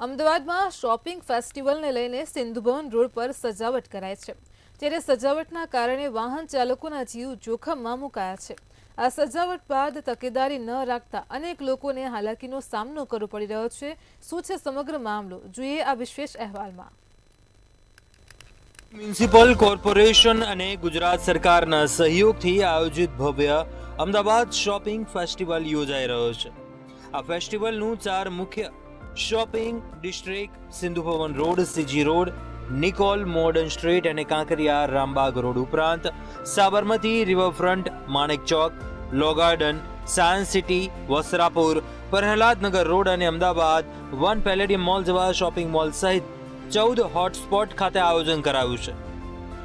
અમદાવાદમાં શોપિંગ ફેસ્ટિવલને લઈને સિંધુભવન રોડ પર સજાવટ કરાઈ છે, ત્યારે સજાવટના કારણે વાહન ચાલકોના જીવ જોખમમાં મુકાયા છે। આ સજાવટ બાદ તકેદારી ન રાખતા અનેક લોકોને હાલાકીનો સામનો કરવો પડી રહ્યો છે। શું છે સમગ્ર મામલો, જોઈએ આ વિશેષ અહેવાલમાં। મ્યુનિસિપલ કોર્પોરેશન અને ગુજરાત સરકારના સહયોગથી આયોજિત ભવ્ય અમદાવાદ શોપિંગ ફેસ્ટિવલ યોજાઈ રહ્યો છે। આ ફેસ્ટિવલનું 4 મુખ્ય shopping district Sindhubhavan road, CG road, Nikol modern street અને કાંકરિયા રામબાગ રોડ ઉપરાંત Sabarmati riverfront, Manek Chowk, law garden, science city, Vastrapur, Prahladnagar road અને અમદાવાદ વન પેલેડિયમ મોલ જેવા શોપિંગ મોલ સહિત 14 હોટસ્પોટ ખાતે આયોજન કરાયું છે।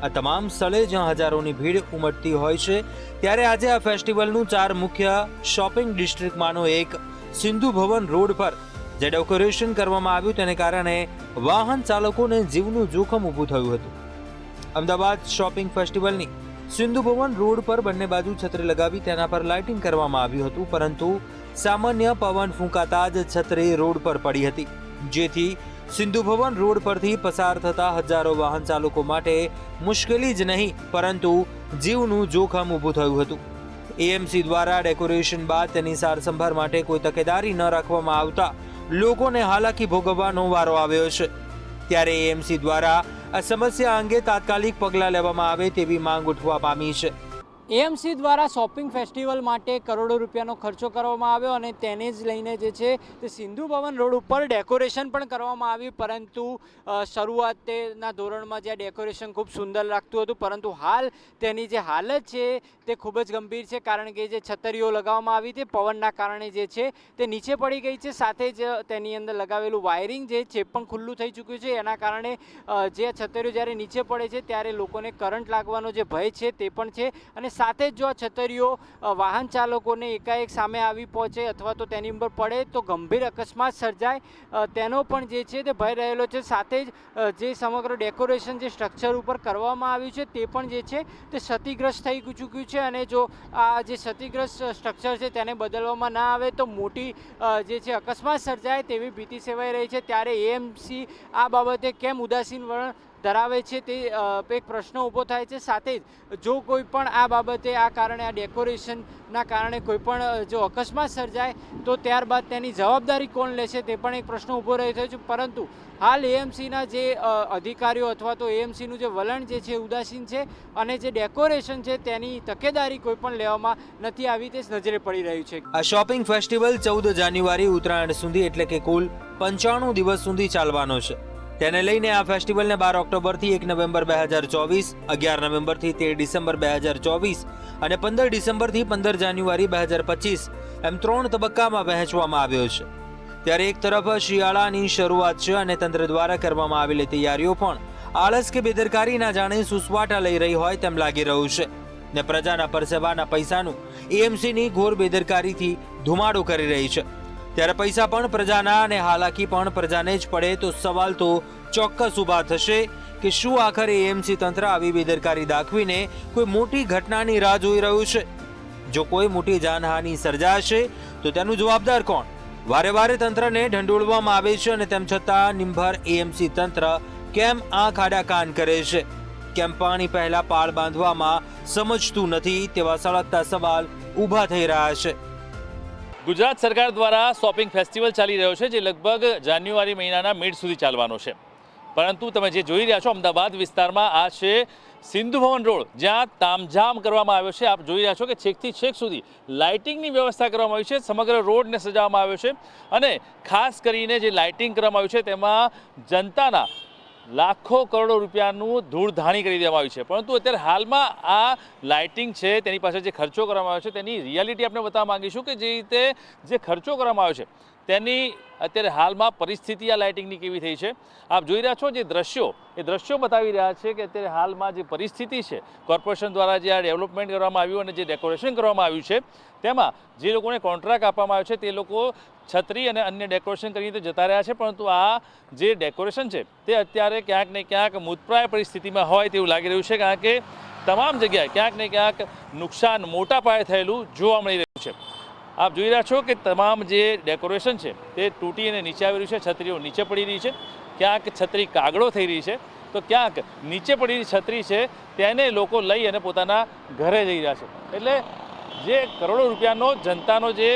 આ તમામ સ્થળે જ્યાં હજારોની ભીડ ઉમટતી હોય છે, ત્યારે આજે આ ફેસ્ટિવલનું 4 મુખ્ય શોપિંગ ડિસ્ટ્રિક્ટમાંનો એક સિંધુભવન રોડ પર જે ડેકોરેશન કરવામાં આવ્યું તેને કારણે વાહન ચાલકોને જીવનું જોખમ ઊભું થયું હતું। અમદાવાદ શોપિંગ ફેસ્ટિવલની સિંધુભવન રોડ પર બંને બાજુ છત્રી લગાવી તેના પર લાઇટિંગ કરવામાં આવ્યું હતું, પરંતુ સામાન્ય પવન ફૂંકાતા જ છત્રી રોડ પર પડી હતી, જેથી સિંધુભવન રોડ પરથી પસાર થતા હજારો વાહન ચાલકો માટે મુશ્કેલી જ નહીં પરંતુ જીવનું જોખમ ઊભું થયું હતું। એએમસી દ્વારા ડેકોરેશન બાદ તેની સારસંભાળ માટે કોઈ તકેદારી ન રાખવામાં આવતા લોકોને હાલાકી ભોગવવાનો વારો આવ્યો છે, ત્યારે એએમસી દ્વારા આ સમસ્યા અંગે તાત્કાલિક પગલાં લેવામાં આવે તેવી માંગ ઉઠવા પામી છે। એએમસી દ્વારા શોપિંગ ફેસ્ટિવલ માટે કરોડો રૂપિયાનો ખર્ચો કરવામાં આવ્યો અને તેને જ લઈને જે છે તે સિંધુભવન રોડ ઉપર ડેકોરેશન પણ કરવામાં આવ્યું, પરંતુ શરૂઆતના ધોરણમાં જે ડેકોરેશન ખૂબ સુંદર લાગતું હતું, પરંતુ હાલ તેની જે હાલત છે તે ખૂબ જ ગંભીર છે, કારણ કે જે છતરીઓ લગાવવામાં આવી તે પવનના કારણે જે છે તે નીચે પડી ગઈ છે, સાથે જ તેની અંદર લગાવેલું વાયરિંગ જે છે પણ ખુલ્લું થઈ ચૂક્યું છે। એના કારણે જે છતરીઓ જ્યારે નીચે પડે છે ત્યારે લોકોને કરંટ લાગવાનો જે ભય છે તે પણ છે, અને સાથે જ જો આ છતરીઓ વાહન ચાલકોને એકાએક સામે આવી પહોંચે અથવા તો તેની ઉપર પડે તો ગંભીર અકસ્માત સર્જાય તેનો પણ જે છે તે ભય રહેલો છે। સાથે જ જે સમગ્ર ડેકોરેશન જે સ્ટ્રક્ચર ઉપર કરવામાં આવ્યું છે તે પણ જે છે તે ક્ષતિગ્રસ્ત થઈ ચૂક્યું છે, અને જો આ જે ક્ષતિગ્રસ્ત સ્ટ્રક્ચર છે તેને બદલવામાં ના આવે તો મોટી જે છે અકસ્માત સર્જાય તેવી ભીતિ સેવાઈ રહી છે। ત્યારે એએમસી આ બાબતે કેમ ઉદાસીન વલણ ધરાવે છે તે એક પ્રશ્ન ઊભો થાય છે। સાથે જ જો કોઈ પણ આ બાબતે આ કારણે આ ડેકોરેશનના કારણે કોઈ પણ જો અકસ્માત સર્જાય તો ત્યારબાદ તેની જવાબદારી કોણ લેશે તે પણ એક પ્રશ્ન ઊભો રહ્યો છે, પરંતુ હાલ એએમસીના જે અધિકારીઓ અથવા તો એએમસીનું જે વલણ જે છે ઉદાસીન છે, અને જે ડેકોરેશન છે તેની તકેદારી કોઈ પણ લેવામાં નથી આવી તે નજરે પડી રહ્યું છે। આ શોપિંગ ફેસ્ટિવલ 14 જાન્યુઆરી ઉત્તરાયણ સુધી એટલે કે કુલ 95 દિવસ સુધી ચાલવાનો છે। તેને લઈને આ ફેસ્ટિવલને 12 ઓક્ટોબરથી 1 નવેમ્બર 2024, 11 નવેમ્બરથી 13 ડિસેમ્બર 2024 અને 15 ડિસેમ્બરથી 15 જાન્યુઆરી 2025 એમ 3 તબક્કામાં વહેંચવામાં આવ્યો છે। ત્યારે એક તરફ શિયાળાની શરૂઆત છે અને તંત્ર દ્વારા કરવામાં આવેલી તૈયારીઓ પણ આળસ કે બેદરકારી ના જાણે સુસવાટા લઈ રહી હોય તેમ લાગી રહ્યું છે, ને પ્રજાના પરસેવાના પૈસાનું એએમસીની ઘોર બેદરકારીથી ધુમાડો કરી રહી છે। ત્યારે પૈસા પણ પ્રજાના અને હાલાકી પણ પ્રજાને જ પડે તો સવાલ તો ચોક્કસ ઊભા થશે કે શું આખરે એએમસી તંત્ર આવી બેદરકારી દાખવીને કોઈ મોટી ઘટનાની રાહ જોઈ રહ્યું છે? જો કોઈ મોટી જાનહાનિ સર્જાશે તો તેનું જવાબદાર કોણ? વારે વારે તંત્રને ઢંઢોળવામાં આવે છે અને તેમ છતાં નિંભર એએમસી તંત્ર કેમ આંખ આડા કાન કરે છે? કેમ પાણી પહેલા પાળ બાંધવામાં સમજતું નથી? તેવા સળગતા સવાલ ઊભા થઈ રહ્યા છે। ગુજરાત સરકાર દ્વારા શોપિંગ ફેસ્ટિવલ ચાલી રહ્યો છે, જે લગભગ જાન્યુઆરી મહિનાના મિડ સુધી ચાલવાનો છે, પરંતુ તમે જે જોઈ રહ્યા છો અમદાવાદ વિસ્તારમાં આ છે સિંધુભવન રોડ, જ્યાં તામઝામ કરવામાં આવ્યો છે। આપ જોઈ રહ્યા છો કે છેકથી છેક સુધી લાઇટિંગની વ્યવસ્થા કરવામાં આવી છે, સમગ્ર રોડને સજાવવામાં આવ્યો છે, અને ખાસ કરીને જે લાઇટિંગ કરવામાં આવ્યું છે તેમાં જનતાના લાખો કરોડો રૂપિયાનું ધૂળધાણી કરી દેવામાં આવી છે, પરંતુ અત્યારે હાલમાં આ લાઇટિંગ છે તેની પાસે જે ખર્ચો કરવામાં આવ્યો છે તેની રિયાલિટી આપણે બતાવવા માંગીશું કે જે રીતે જે ખર્ચો કરવામાં આવ્યો છે તેની અત્યારે હાલમાં પરિસ્થિતિ આ લાઇટિંગની કેવી થઈ છે। આપ જોઈ રહ્યા છો જે દ્રશ્યો બતાવી રહ્યા છે કે અત્યારે હાલમાં જે પરિસ્થિતિ છે, કોર્પોરેશન દ્વારા જે આ ડેવલપમેન્ટ કરવામાં આવ્યું અને જે ડેકોરેશન કરવામાં આવ્યું છે તેમાં જે લોકોને કોન્ટ્રાક્ટ આપવામાં આવ્યો છે તે લોકો છત્રી અને અન્ય ડેકોરેશન કરીને જતા રહ્યા છે, પરંતુ આ જે ડેકોરેશન છે તે અત્યારે ક્યાંક ને ક્યાંક મૃતપ્રાય પરિસ્થિતિમાં હોય તેવું લાગી રહ્યું છે, કારણ કે તમામ જગ્યાએ ક્યાંક ને ક્યાંક નુકસાન મોટા પાયે થયેલું જોવા મળી રહ્યું છે। આપ જોઈ રહ્યા છો કે તમામ જે ડેકોરેશન છે તે તૂટી અને નીચે આવી રહ્યું છે, છત્રીઓ નીચે પડી રહી છે, ક્યાંક છત્રી કાગડો થઈ રહી છે, તો ક્યાંક નીચે પડેલી છત્રી છે તેને લોકો લઈ અને પોતાના ઘરે જઈ રહ્યા છે. એટલે જે કરોડો રૂપિયાનો જનતાનો જે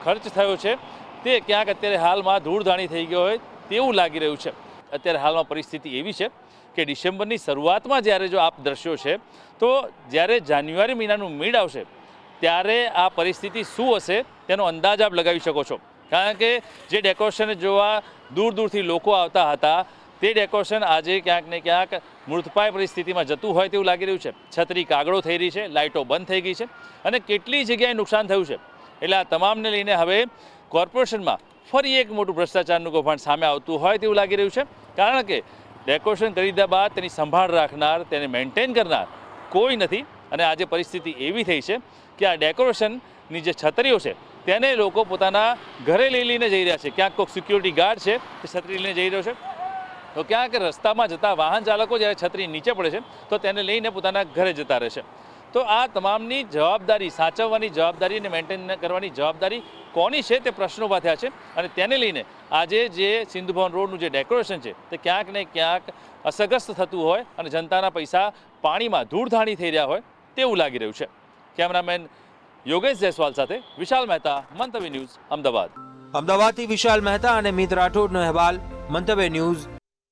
ખર્ચ થયો છે તે ક્યાંક અત્યારે હાલમાં ધૂળધાણી થઈ ગયો હોય તેવું લાગી રહ્યું છે. અત્યારે હાલમાં પરિસ્થિતિ એવી છે કે ડિસેમ્બરની શરૂઆતમાં જ્યારે જો આપ દ્રશ્યો છે તો જ્યારે જાન્યુઆરી મહિનાનું મીડ આવશે ત્યારે આ પરિસ્થિતિ શું હશે તેનો અંદાજ આપ લગાવી શકો છો. કારણ કે જે ડેકોરેશન જોવા દૂર દૂરથી લોકો આવતા હતા તે ડેકોરેશન આજે ક્યાંક ને ક્યાંક મૃતપાય પરિસ્થિતિમાં જતું હોય તેવું લાગી રહ્યું છે. છત્રી કાગડો થઈ રહી છે, લાઇટો બંધ થઈ ગઈ છે અને કેટલી જગ્યાએ નુકસાન થયું છે. એટલે આ તમામને લઈને હવે કોર્પોરેશનમાં ફરી એક મોટું ભ્રષ્ટાચારનું કૌભાંડ સામે આવતું હોય તેવું લાગી રહ્યું છે. કારણ કે ડેકોરેશન કરી દીધા બાદ તેની સંભાળ રાખનાર, તેને મેન્ટેન કરનાર કોઈ નથી. અને આજે પરિસ્થિતિ એવી થઈ છે કે આ ડેકોરેશનની જે છત્રીઓ છે તેને લોકો પોતાના ઘરે લઈને જઈ રહ્યા છે. ક્યાંક કોઈ સિક્યુરિટી ગાર્ડ છે તે છત્રી લઈને જઈ રહ્યો છે, તો ક્યાંક રસ્તામાં જતા વાહન ચાલકો જ્યારે છત્રી નીચે પડે છે તો તેને લઈને પોતાના ઘરે જતા રહે છે. તો આ તમામની જવાબદારી, સાચવવાની જવાબદારી અને મેન્ટેન કરવાની જવાબદારી કોની છે તે પ્રશ્નો ઊભા થયા છે. અને તેને લઈને આજે જે સિંધુ ભવન રોડનું જે ડેકોરેશન છે તે ક્યાંક ને ક્યાંક અસરગ્રસ્ત થતું હોય અને જનતાના પૈસા પાણીમાં ધૂળધાણી થઈ રહ્યા હોય તેવું લાગી રહ્યું છે. કેમેરામેન યોગેશ જયસ્વાલ સાથે વિશાલ મહેતા, મંતવ્ય ન્યૂઝ, અમદાવાદ. અમદાવાદથી વિશાલ મહેતા અને મિત રાઠોડનો અહેવાલ, મંતવ્ય ન્યૂઝ,